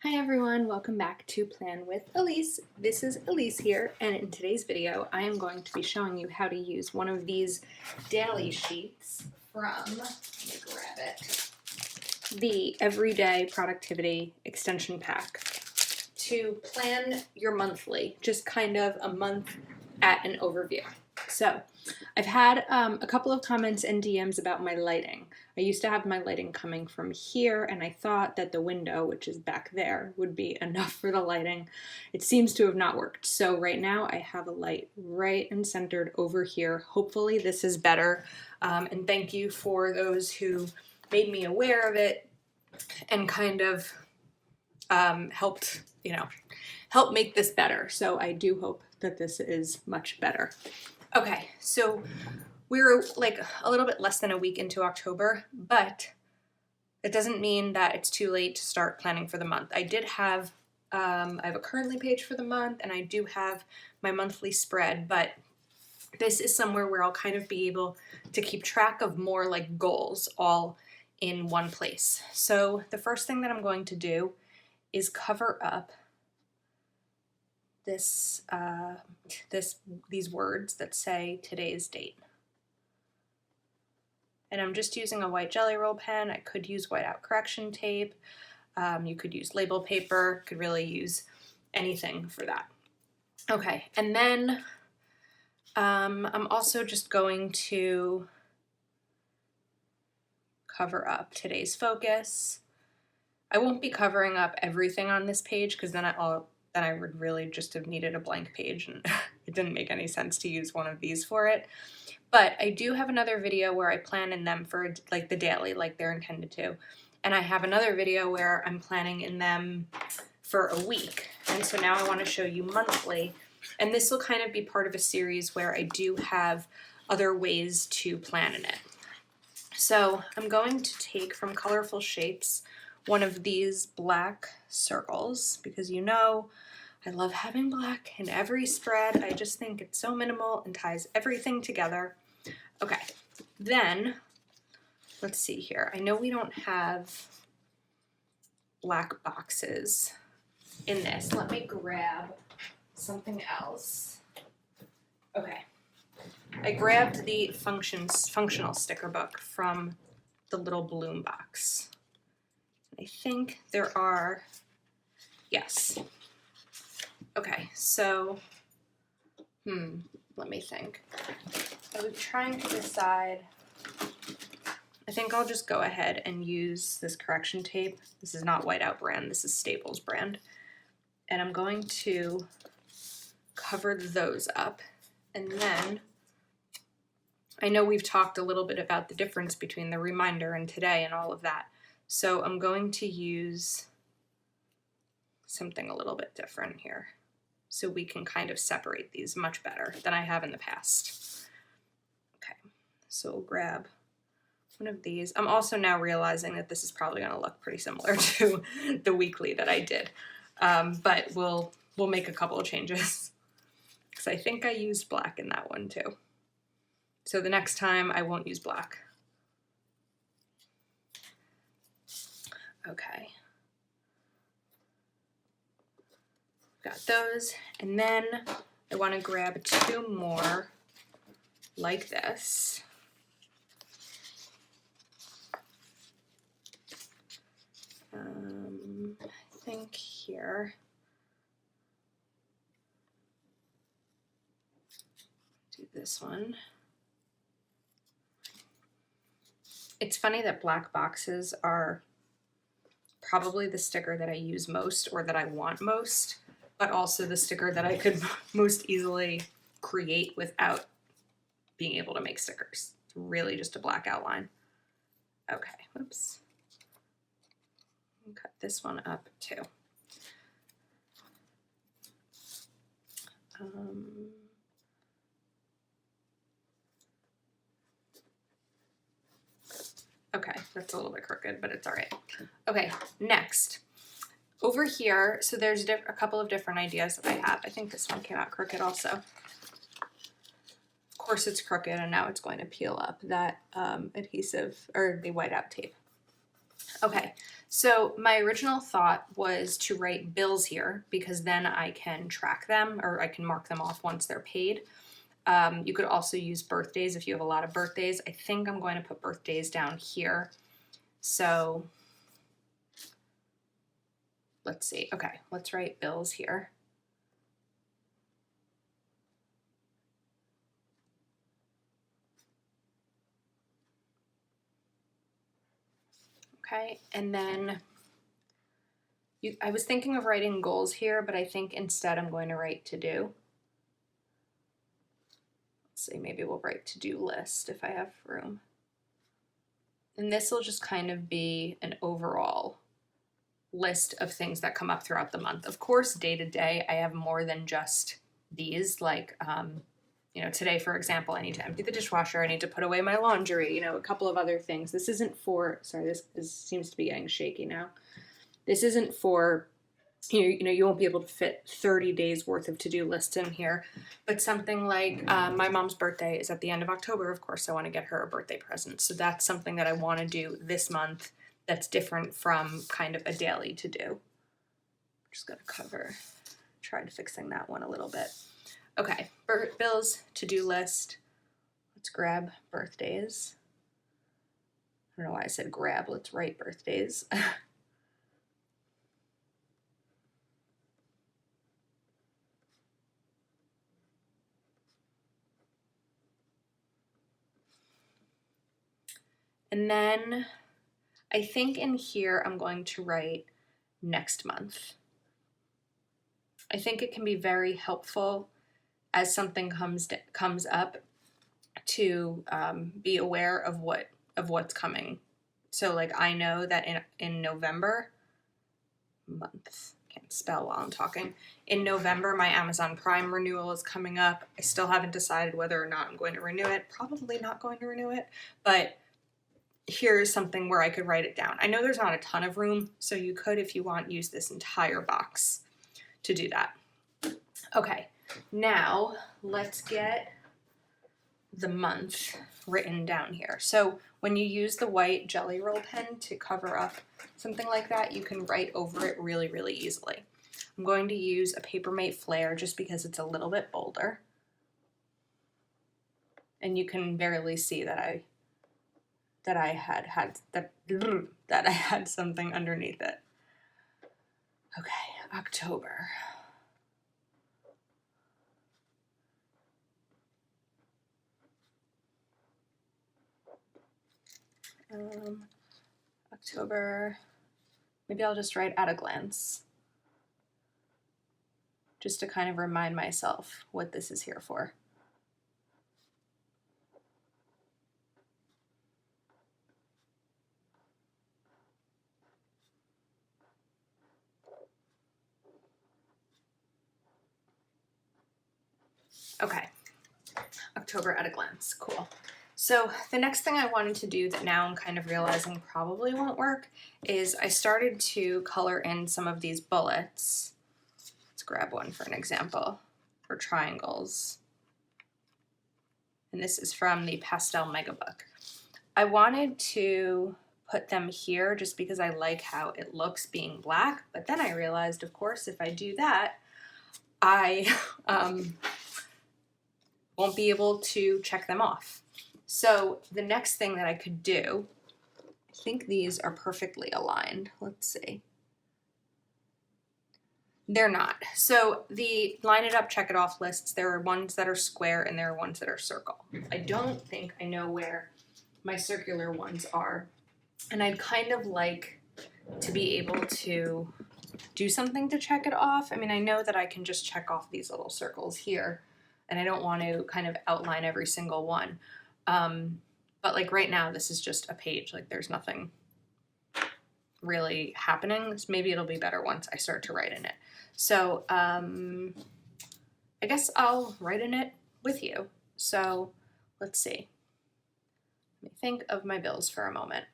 Hi everyone, welcome back to Plan with Elise. This is Elise here, and in today's video I am going to be showing you how to use one of these daily sheets from, let me grab it, the Everyday Productivity Extension Pack to plan your monthly, just kind of a month at an overview. So I've had a couple of comments and DMs about my lighting. I used to have my lighting coming from here, and I thought that the window, which is back there, would be enough for the lighting. It seems to have not worked. So right now I have a light right and centered over here. Hopefully this is better. And thank you for those who made me aware of it and kind of helped make this better. So I do hope that this is much better. Okay, so we're like a little bit less than a week into October, but it doesn't mean that it's too late to start planning for the month. I have a Currently page for the month, and I do have my monthly spread, but this is somewhere where I'll kind of be able to keep track of more like goals all in one place. So the first thing that I'm going to do is cover up these words that say today's date. And I'm just using a white Jelly Roll pen. I could use whiteout correction tape. You could use label paper, could really use anything for that. Okay, and then I'm also just going to cover up today's focus. I won't be covering up everything on this page because then I would really just have needed a blank page, and it didn't make any sense to use one of these for it. But I do have another video where I plan in them for like the daily, like they're intended to. And I have another video where I'm planning in them for a week. And so now I want to show you monthly. And this will kind of be part of a series where I do have other ways to plan in it. So I'm going to take from Colorful Shapes one of these black circles, because you know I love having black in every spread. I just think it's so minimal and ties everything together. Okay, then let's see here. I know we don't have black boxes in this. Let me grab something else. Okay, I grabbed the functional sticker book from the little Bloom box. I think there are, yes. Okay, so, let me think. I was trying to decide. I think I'll just go ahead and use this correction tape. This is not Whiteout brand, this is Staples brand. And I'm going to cover those up. And then, I know we've talked a little bit about the difference between the reminder and today and all of that. So I'm going to use something a little bit different here so we can kind of separate these much better than I have in the past. Okay, so we'll grab one of these. I'm also now realizing that this is probably going to look pretty similar to the weekly that I did, but we'll make a couple of changes because I think I used black in that one too. So the next time I won't use black. Okay. Got those, and then I want to grab two more like this. I think here. Do this one. It's funny that black boxes are probably the sticker that I use most or that I want most, but also the sticker that I could most easily create without being able to make stickers. It's really just a black outline. Okay, whoops. I'll cut this one up too. Okay, that's a little bit crooked, but it's all right. Okay, next. Over here, so there's a couple of different ideas that I have. I think this one came out crooked also. Of course it's crooked, and now it's going to peel up that adhesive, or the whiteout tape. Okay, So my original thought was to write bills here because then I can track them or I can mark them off once they're paid. You could also use birthdays if you have a lot of birthdays. I think I'm going to put birthdays down here. So let's see. Okay, let's write bills here. Okay, and then I was thinking of writing goals here, but I think instead I'm going to write to do. Let's see, maybe we'll write to do list if I have room. And this will just kind of be an overall list of things that come up throughout the month. Of course, day to day, I have more than just these, like, today, for example, I need to empty the dishwasher, I need to put away my laundry, a couple of other things. This isn't for, sorry, this seems to be getting shaky now. This isn't for, you won't be able to fit 30 days worth of to-do lists in here, but something like my mom's birthday is at the end of October. Of course, I want to get her a birthday present. So that's something that I want to do this month that's different from kind of a daily to-do. I'm just going to tried fixing that one a little bit. Okay, bills, to-do list. Let's grab birthdays. I don't know why I said grab. Let's write birthdays. And then I think in here I'm going to write next month. I think it can be very helpful as something comes up to be aware of what's coming. So like I know that in November, can't spell while I'm talking. In November, my Amazon Prime renewal is coming up. I still haven't decided whether or not I'm going to renew it. Probably not going to renew it, but here's something where I could write it down. I know there's not a ton of room, so you could, if you want, use this entire box to do that. Okay, now let's get the month written down here. So when you use the white Jelly Roll pen to cover up something like that, you can write over it really, really easily. I'm going to use a Papermate Flare just because it's a little bit bolder. And you can barely see that I had something underneath it. Okay, October. October, maybe I'll just write at a glance, just to kind of remind myself what this is here for. Okay, October at a glance, cool. So the next thing I wanted to do that now I'm kind of realizing probably won't work is I started to color in some of these bullets. Let's grab one for an example, for triangles. And this is from the Pastel Mega Book. I wanted to put them here just because I like how it looks being black, but then I realized, of course, if I do that, I won't be able to check them off. So the next thing that I could do, I think these are perfectly aligned. Let's see. They're not. So the line it up, check it off lists, there are ones that are square and there are ones that are circle. I don't think I know where my circular ones are. And I'd kind of like to be able to do something to check it off. I mean, I know that I can just check off these little circles here, and I don't want to kind of outline every single one. But like right now, this is just a page. Like there's nothing really happening. Maybe it'll be better once I start to write in it. So I guess I'll write in it with you. So let's see. Let me think of my bills for a moment.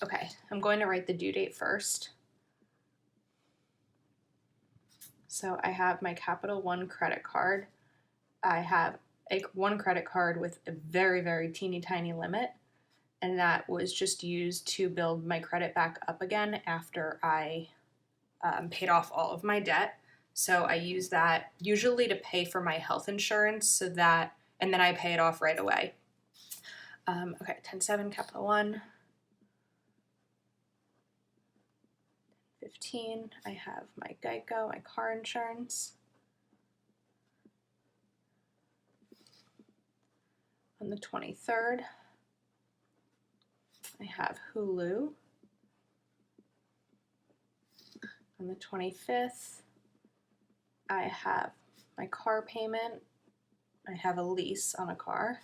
Okay, I'm going to write the due date first. So I have my Capital One credit card. I have one credit card with a very, very teeny tiny limit. and that was just used to build my credit back up again after I paid off all of my debt. So I use that usually to pay for my health insurance, so that, and then I pay it off right away. Okay, 10-7, Capital One. 15, I have my Geico, my car insurance. On the 23rd, I have Hulu. On the 25th, I have my car payment. I have a lease on a car.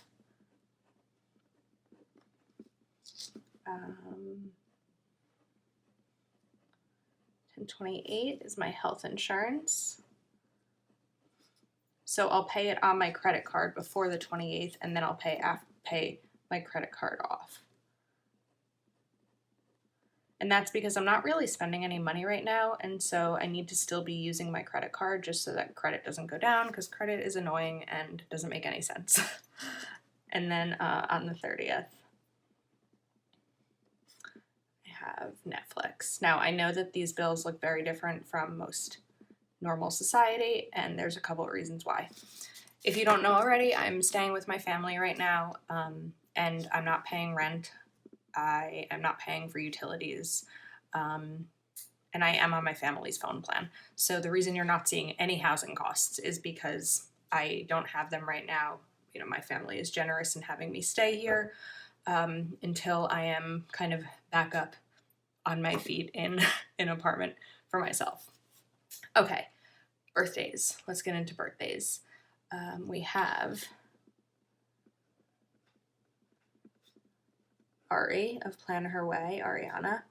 10/28 is my health insurance. So I'll pay it on my credit card before the 28th, and then I'll pay my credit card off. And that's because I'm not really spending any money right now, and so I need to still be using my credit card just so that credit doesn't go down, because credit is annoying and doesn't make any sense. And then on the 30th, I have Netflix. Now, I know that these bills look very different from most normal society, and there's a couple of reasons why. If you don't know already, I'm staying with my family right now, and I'm not paying rent. I am not paying for utilities, and I am on my family's phone plan. So the reason you're not seeing any housing costs is because I don't have them right now. You know, my family is generous in having me stay here until I am kind of back up on my feet in an apartment for myself. Okay, birthdays. Let's get into birthdays. We have Ari of Plan Her Way, Ariana.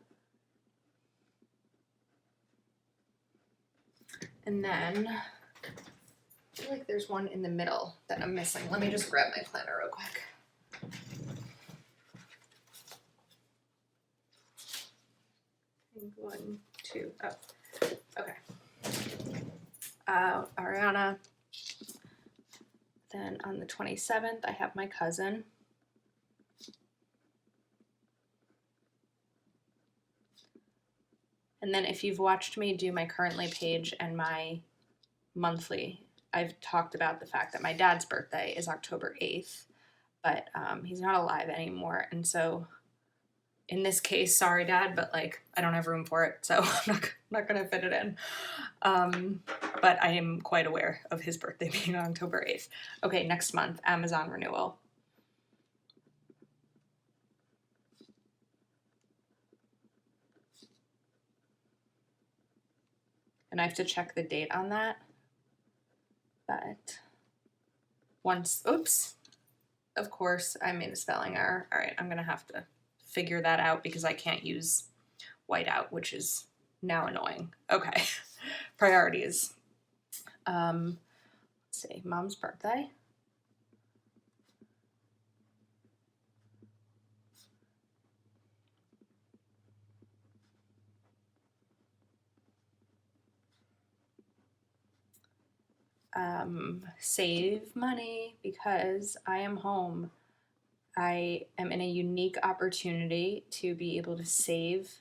And then I feel like there's one in the middle that I'm missing. Let me just grab my planner real quick. 1, 2, oh, okay. Ariana. Then on the 27th, I have my cousin. And then if you've watched me do my currently page and my monthly, I've talked about the fact that my dad's birthday is October 8th, but he's not alive anymore. And so in this case, sorry, Dad, but like I don't have room for it, so I'm not going to fit it in. But I am quite aware of his birthday being on October 8th. Okay, next month, Amazon renewal. And I have to check the date on that. But once, oops, of course, I made a spelling error. All right, I'm going to have to figure that out because I can't use whiteout, which is now annoying. Okay, priorities. Let's see, Mom's birthday. Save money because I am home. I am in a unique opportunity to be able to save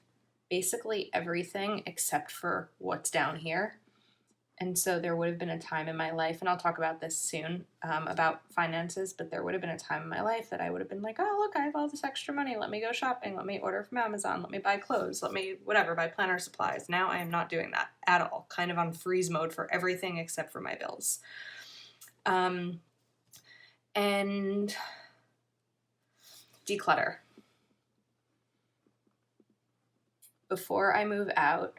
basically everything except for what's down here. And so there would have been a time in my life, and I'll talk about this soon, about finances, but there would have been a time in my life that I would have been like, oh, look, I have all this extra money. Let me go shopping. Let me order from Amazon. Let me buy clothes. Let me, whatever, buy planner supplies. Now I am not doing that at all. Kind of on freeze mode for everything except for my bills. And declutter. Before I move out,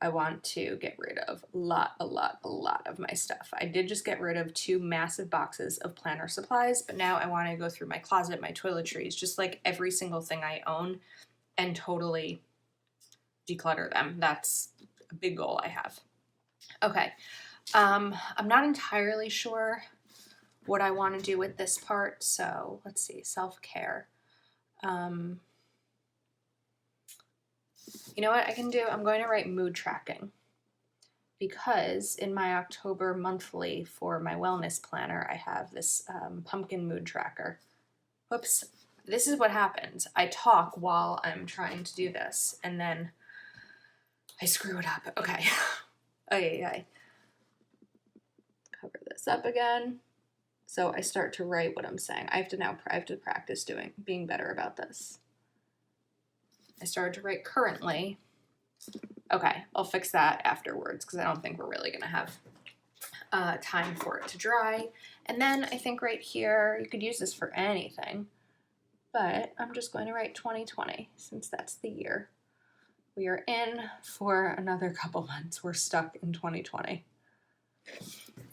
I want to get rid of a lot of my stuff. I did just get rid of 2 massive boxes of planner supplies, but now I want to go through my closet, my toiletries, just like every single thing I own, and totally declutter them. That's a big goal I have. Okay, I'm not entirely sure what I want to do with this part, so let's see, self-care. You know what I can do? I'm going to write mood tracking, because in my October monthly for my wellness planner, I have this pumpkin mood tracker. Whoops, this is what happens. I talk while I'm trying to do this, and then I screw it up. Okay. Okay. Cover this up again. So I start to write what I'm saying. I have to practice being better about this. I started to write currently. Okay, I'll fix that afterwards because I don't think we're really gonna have time for it to dry. And then I think right here, you could use this for anything, but I'm just going to write 2020 since that's the year. We are in for another couple months. We're stuck in 2020.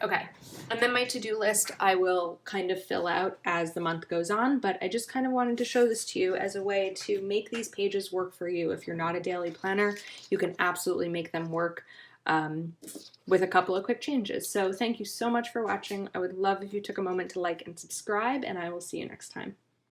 Okay, and then my to-do list I will kind of fill out as the month goes on, but I just kind of wanted to show this to you as a way to make these pages work for you. If you're not a daily planner, you can absolutely make them work with a couple of quick changes. So thank you so much for watching. I would love if you took a moment to like and subscribe, and I will see you next time.